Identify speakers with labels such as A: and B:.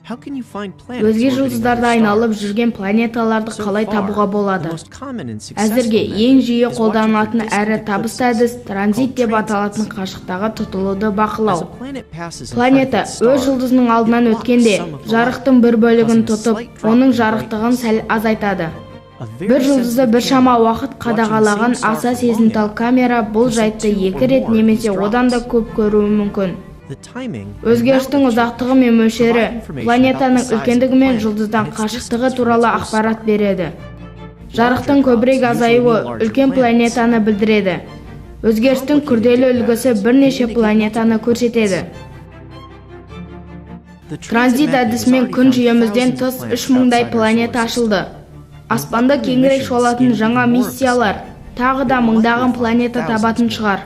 A: Өзге жұлдыздарда айналып жүрген планеталарды қалай табуға болады? Әзірге ең жиі қолданылатын әрі табысты әдіс транзит деп аталатын қашықтағы тұтылуды бақылау. Планета өз жұлдызының алдынан өткенде жарықтың бір бөлігін тұтып, оның жарықтығын сәл азайтады. Бір жұлдызды біршама уақыт қадағалаған аса сезімтал камера бұл жайтты 2 рет немесе одан да көп көруі мүмкін. Өзгерістің ұзақтығы мен мөлшері планетаның үлкендігі мен жұлдыздан қашықтығы туралы ақпарат береді. Жарықтың көбірек азаюы үлкен планетаны білдіреді. Өзгерістің күрделі үлгісі бірнеше планетаны көрсетеді. Транзит әдісімен күн жүйемізден тыс 3000-дай планета ашылды. Аспанда кеңірек шолатын жаңа миссиялар тағы да мыңдаған планета табатын шығар.